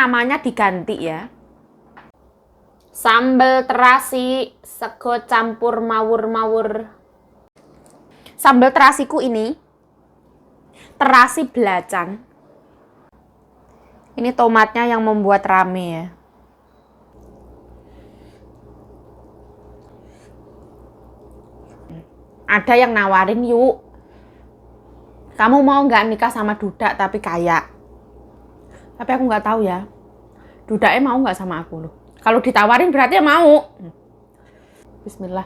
namanya diganti ya. Sambal terasi, sego campur mawur-mawur. Sambal terasiku ini terasi belacan. Ini tomatnya yang membuat rame ya. Ada yang nawarin, yuk, kamu mau nggak nikah sama Dudak tapi kaya? Tapi aku nggak tahu ya, Dudaknya mau nggak sama aku loh. Kalau ditawarin berarti ya mau. Bismillah.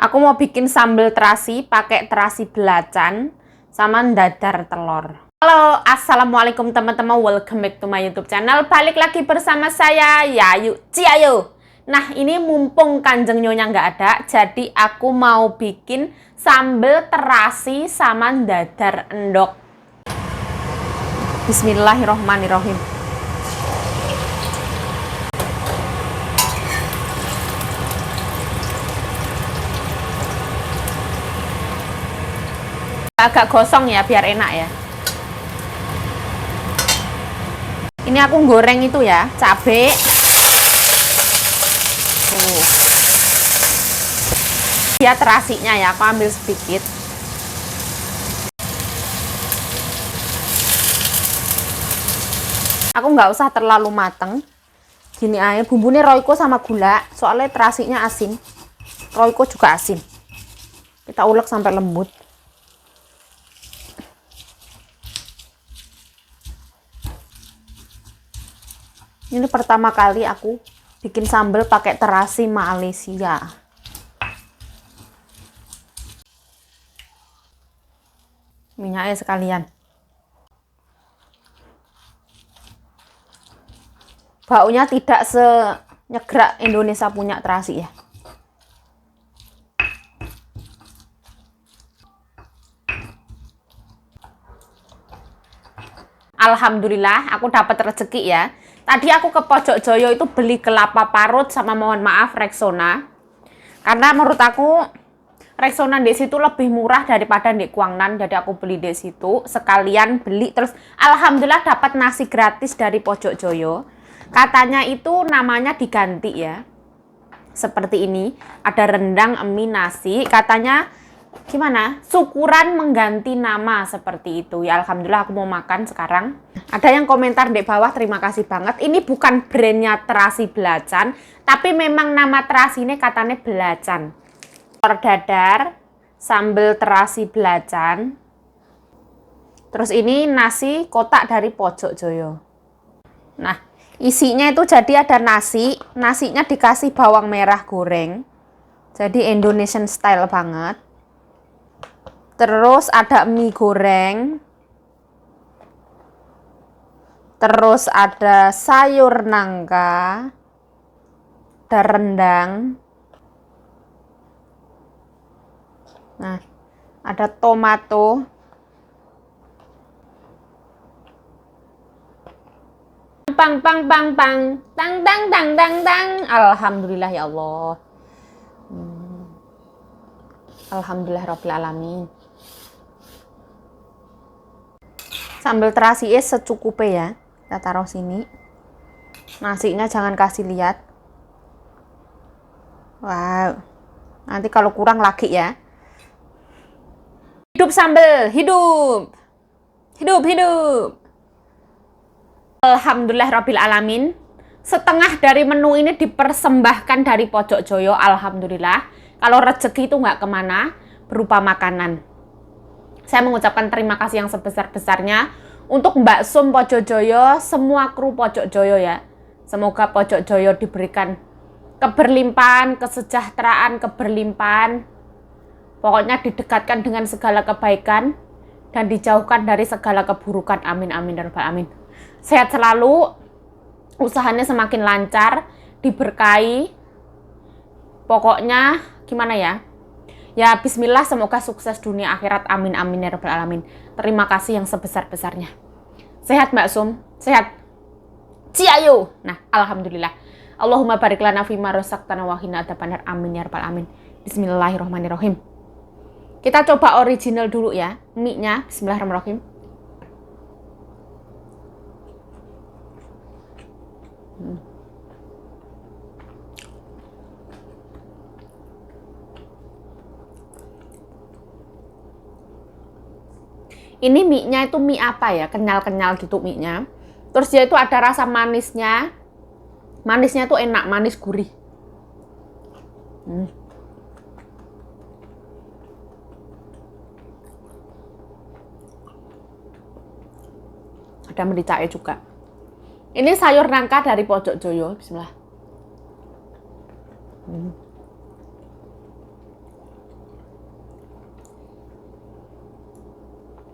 Aku mau bikin sambal terasi pakai terasi belacan sama dadar telur. Halo, assalamualaikum teman-teman, welcome back to my YouTube channel. Balik lagi bersama saya, Yayu Ciayu. Nah, ini mumpung Kanjeng Nyonya nggak ada, jadi aku mau bikin sambal terasi sama dadar endok. Bismillahirrohmanirrohim. Agak gosong ya, biar enak ya. Ini aku goreng itu ya, cabai. Dia terasinya ya, aku ambil sedikit. Aku nggak usah terlalu mateng. Gini aja, bumbunya Royco sama gula, soalnya terasinya asin. Royco juga asin. Kita ulek sampai lembut. Ini pertama kali aku bikin sambal pakai terasi Malaysia. Minyaknya sekalian. Baunya tidak senyegrak Indonesia punya terasi ya. Alhamdulillah aku dapat rezeki ya. Tadi aku ke Pojok Joyo itu beli kelapa parut sama, mohon maaf, Rexona. Karena menurut aku Rexona di situ lebih murah daripada di Kuangnan, jadi aku beli di situ. Sekalian beli, terus alhamdulillah dapat nasi gratis dari Pojok Joyo. Katanya itu namanya diganti ya. Seperti ini, ada rendang, mie, nasi. Katanya gimana? Syukuran mengganti nama seperti itu. Ya alhamdulillah aku mau makan sekarang. Ada yang komentar di bawah, terima kasih banget. Ini bukan brandnya terasi belacan, tapi memang nama terasinya katanya belacan. Telur dadar, sambal terasi belacan. Terus ini nasi kotak dari Pojok Joyo. Nah, isinya itu jadi ada nasi, nasinya dikasih bawang merah goreng. Jadi Indonesian style banget. Terus ada mie goreng. Terus ada sayur nangka. Ada rendang. Nah, ada tomato. Pang pang pang pang. Tang tang tang tang tang. Alhamdulillah ya Allah. Alhamdulillah rabbil alamin. Sambal terasi secukupnya ya. Kita taruh sini. Nasinya jangan kasih lihat. Wow. Nanti kalau kurang lagi ya. Hidup sambal, hidup. Hidup, hidup. Alhamdulillah rabbil alamin. Setengah dari menu ini dipersembahkan dari Pojok Joyo. Alhamdulillah. Kalau rezeki itu nggak kemana, berupa makanan. Saya mengucapkan terima kasih yang sebesar-besarnya untuk Mbak Sum Pojok Joyo, semua kru Pojok Joyo ya. Semoga Pojok Joyo diberikan keberlimpahan, kesejahteraan, keberlimpahan. Pokoknya didekatkan dengan segala kebaikan dan dijauhkan dari segala keburukan. Amin, amin, dan amin. Sehat selalu, usahanya semakin lancar, diberkahi. Pokoknya gimana ya? Ya bismillah, semoga sukses dunia akhirat, amin amin ya rabbal alamin. Terima kasih yang sebesar-besarnya. Sehat Mbak Sum? Sehat? Ciayo. Nah, alhamdulillah. Allahumma barik lana fima razaqtana wa qina adzabannar, amin ya rabbal alamin. Bismillahirrahmanirrahim. Kita coba original dulu ya, mie-nya. Bismillahirrahmanirrahim. Ini mie-nya itu mie apa ya? Kenyal-kenyal gitu mie-nya. Terus dia itu ada rasa manisnya. Manisnya tuh enak, manis gurih. Ada mericae juga. Ini sayur nangka dari Pojok Joyo. Bismillah.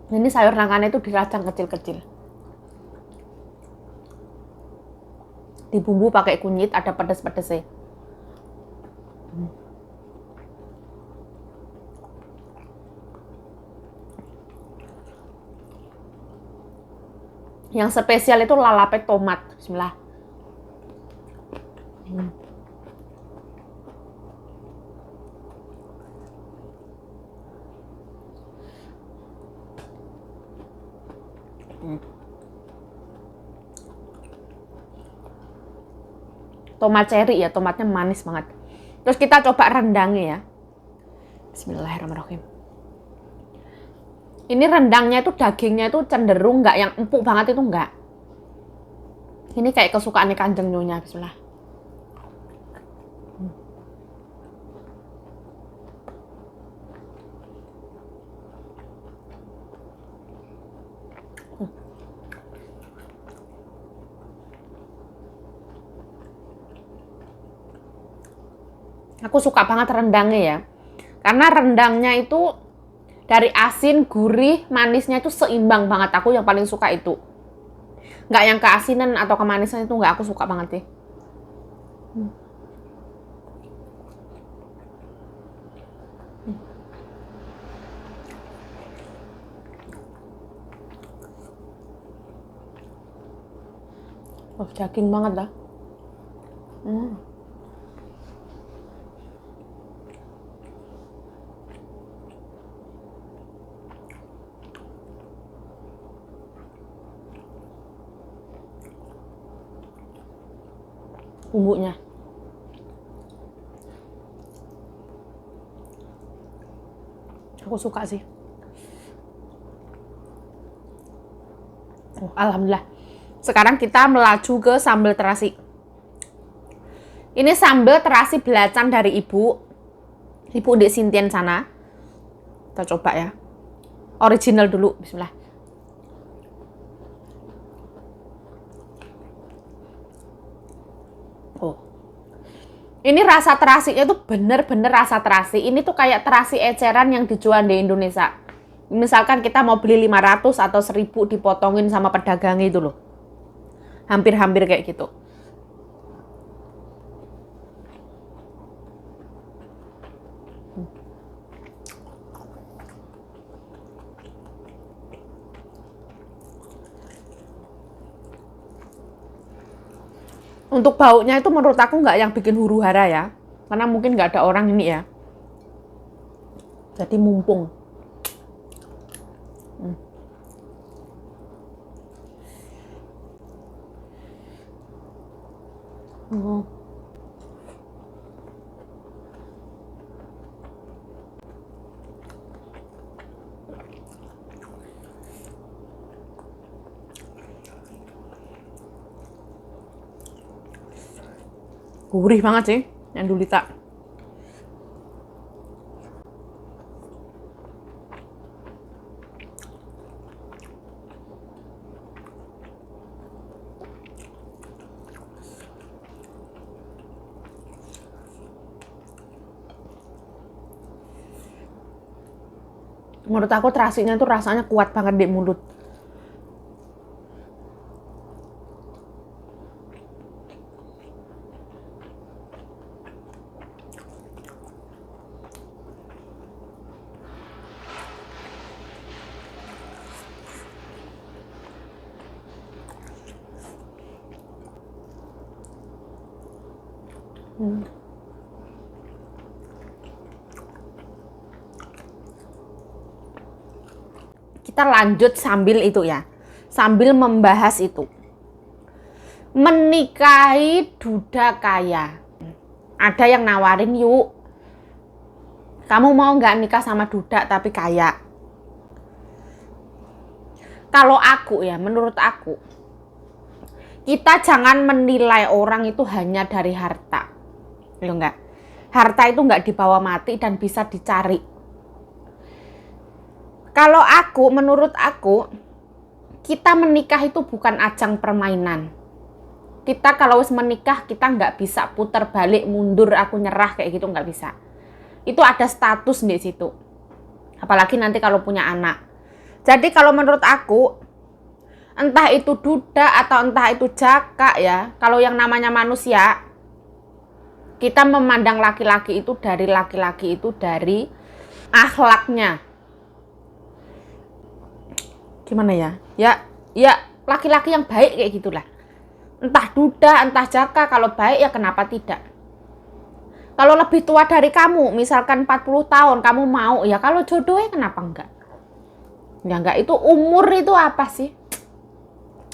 Ini sayur nangkanya itu dirajang kecil-kecil. Dibumbu pakai kunyit, ada pedes-pedesnya. Yang spesial itu lalape tomat. Bismillah. Tomat cherry ya, tomatnya manis banget. Terus kita coba rendangnya ya. Bismillahirrahmanirrahim. Ini rendangnya itu dagingnya itu cenderung nggak yang empuk banget, itu nggak. Ini kayak kesukaan Kanjeng Nyonya. Bismillah. Aku suka banget rendangnya ya. Karena rendangnya itu dari asin, gurih, manisnya itu seimbang banget. Aku yang paling suka itu. Nggak yang keasinan atau kemanisan itu nggak, aku suka banget sih. Oh, daging banget dah. Bumbunya. Aku suka sih. Oh, alhamdulillah. Sekarang kita melaju ke sambal terasi. Ini sambal terasi belacan dari ibu di Sintian sana. Kita coba ya. Original dulu, bismillah. Oh. Ini rasa terasinya tuh bener-bener rasa terasi. Ini tuh kayak terasi eceran yang dijual di Indonesia. Misalkan kita mau beli 500 atau 1000 dipotongin sama pedagang itu loh. Hampir-hampir kayak gitu. Untuk baunya itu menurut aku nggak yang bikin huru hara ya. Karena mungkin nggak ada orang ini ya. Jadi mumpung. Gurih banget sih yang Dulita. Menurut aku terasinya tuh rasanya kuat banget di mulut. Kita lanjut sambil itu ya, sambil membahas itu. Menikahi duda kaya. Ada yang nawarin, yuk, kamu mau nggak nikah sama duda tapi kaya? Kalau aku ya, menurut aku, kita jangan menilai orang itu hanya dari harta. Loh enggak. Harta itu nggak dibawa mati dan bisa dicari. Kalau aku, menurut aku, kita menikah itu bukan ajang permainan. Kita kalau menikah, kita nggak bisa putar balik, mundur, aku nyerah, kayak gitu nggak bisa. Itu ada status di situ. Apalagi nanti kalau punya anak. Jadi kalau menurut aku, entah itu duda atau entah itu jaka ya, kalau yang namanya manusia, kita memandang laki-laki itu dari akhlaknya. Gimana ya? Ya laki-laki yang baik kayak gitulah. Entah duda, entah jaka, kalau baik ya kenapa tidak? Kalau lebih tua dari kamu, misalkan 40 tahun, kamu mau, ya kalau jodohnya kenapa enggak? Ya enggak, itu umur itu apa sih?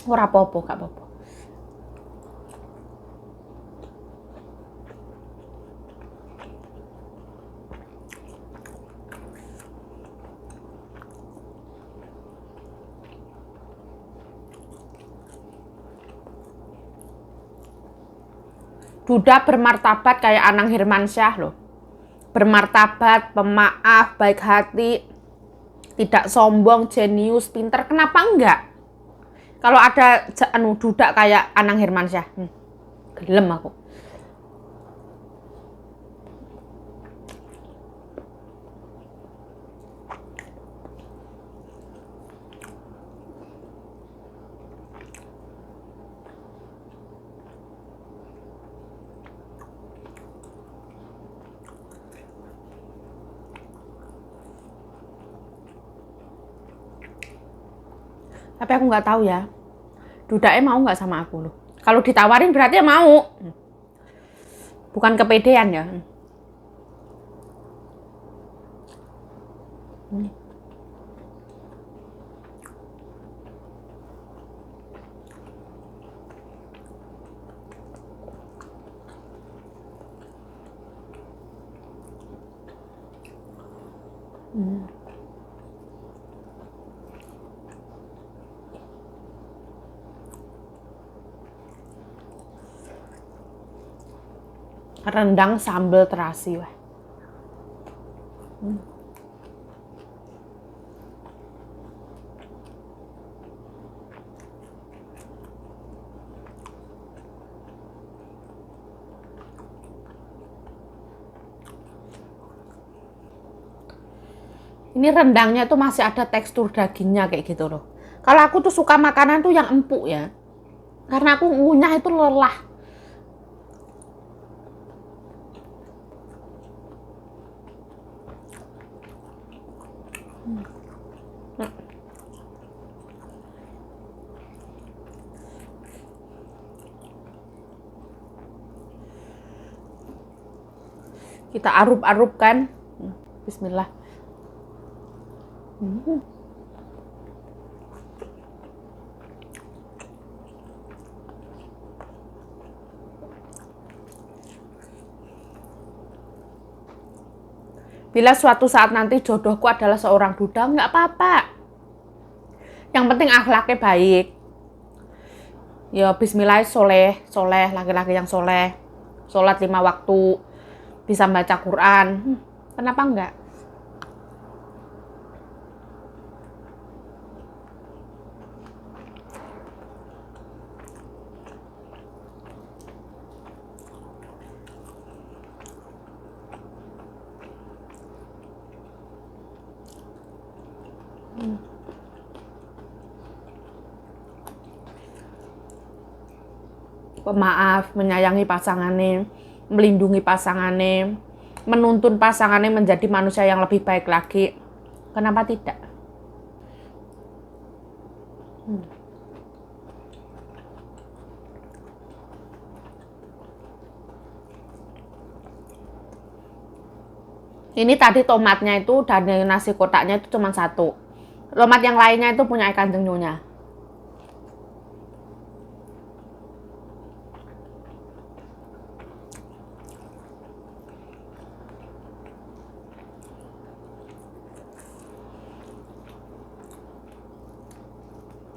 Ora apa-apa, gak apa-apa. Duda bermartabat kayak Anang Hermansyah loh. Bermartabat, pemaaf, baik hati, tidak sombong, jenius, pinter. Kenapa enggak? Kalau ada duda kayak Anang Hermansyah, gelem aku. Tapi aku nggak tahu ya, dudaknya mau nggak sama aku loh. Kalau ditawarin berarti ya mau. Bukan kepedean ya. Rendang sambal terasi wah. Ini rendangnya tuh masih ada tekstur dagingnya kayak gitu loh. Kalau aku tuh suka makanan tuh yang empuk ya. Karena aku ngunyah itu lelah. Kita arup-arupkan. Bismillah. Bila suatu saat nanti jodohku adalah seorang duda, nggak apa-apa. Yang penting akhlaknya baik. Ya bismillah, soleh, laki-laki yang soleh. Sholat 5 waktu, bisa baca Quran. Kenapa enggak? Pemaaf, menyayangi pasangannya, melindungi pasangannya, menuntun pasangannya menjadi manusia yang lebih baik lagi. Kenapa tidak? Ini tadi tomatnya itu dari nasi kotaknya itu cuma satu. Tomat yang lainnya itu punya Kanjeng Nyonya.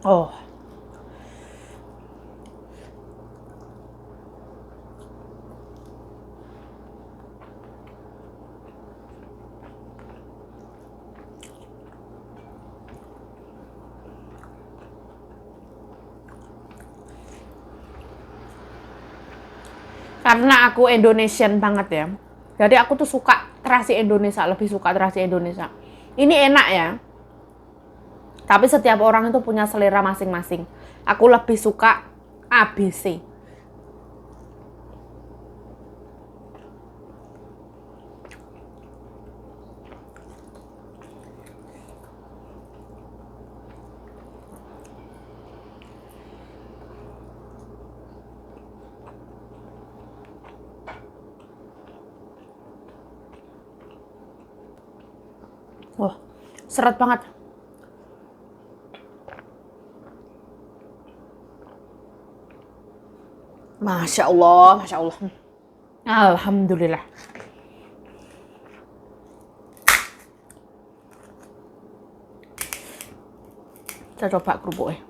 Oh, karena aku Indonesian banget ya. Jadi aku tuh suka terasi Indonesia, lebih suka terasi Indonesia. Ini enak ya. Tapi setiap orang itu punya selera masing-masing. Aku lebih suka ABC. Wah, seret banget. Masya Allah, Masya Allah. Alhamdulillah. Kita coba kerupuknya.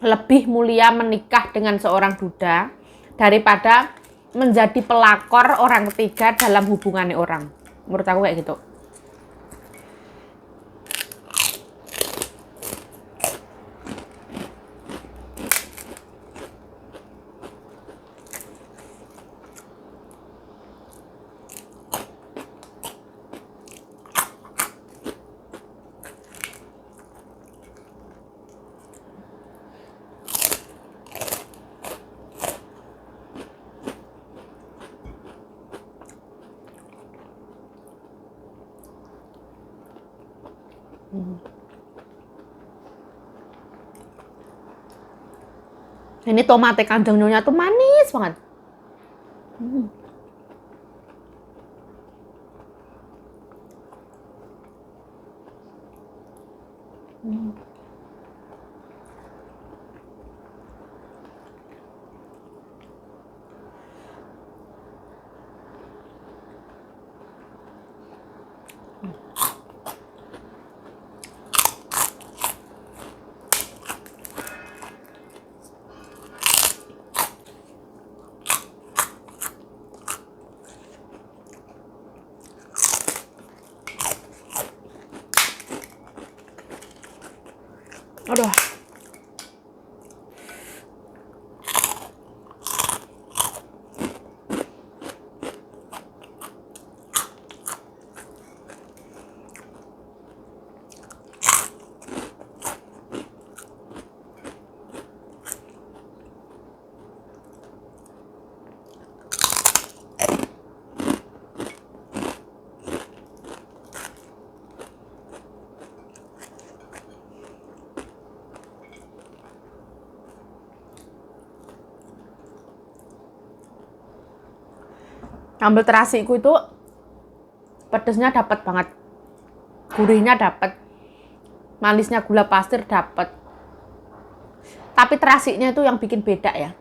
Lebih mulia menikah dengan seorang duda daripada menjadi pelakor orang ketiga dalam hubungannya orang. Menurut aku kayak gitu. Ini tomat Kanjeng Nyonya tuh manis banget. Aduh. Sambal terasiku itu pedesnya dapat banget, gurihnya dapat, manisnya gula pasir dapat. Tapi terasinya itu yang bikin beda ya.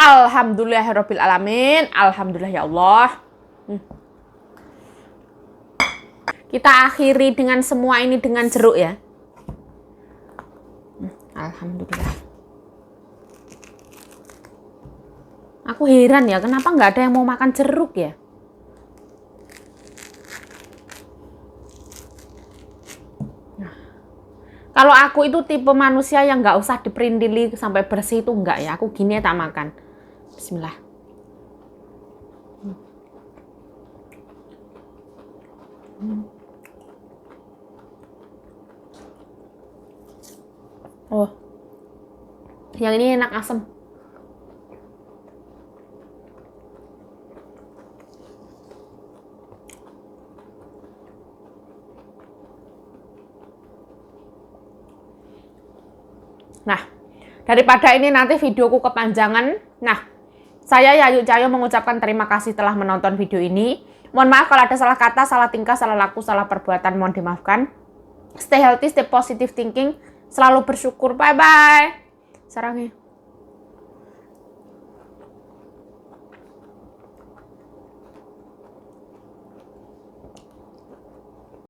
Alhamdulillahirabbil alamin. Alhamdulillah ya Allah. Kita akhiri dengan semua ini dengan jeruk ya. Alhamdulillah. Aku heran ya, kenapa nggak ada yang mau makan jeruk ya? Nah, kalau aku itu tipe manusia yang nggak usah diperindili sampai bersih itu nggak ya. Aku gini ya tak makan. Bismillah. Oh, yang ini enak asam. Nah, daripada ini nanti videoku kepanjangan. Nah, saya Yayu Cahyo mengucapkan terima kasih telah menonton video ini. Mohon maaf kalau ada salah kata, salah tingkah, salah laku, salah perbuatan. Mohon dimaafkan. Stay healthy, stay positive thinking. Selalu bersyukur. Bye-bye. Sarangnya.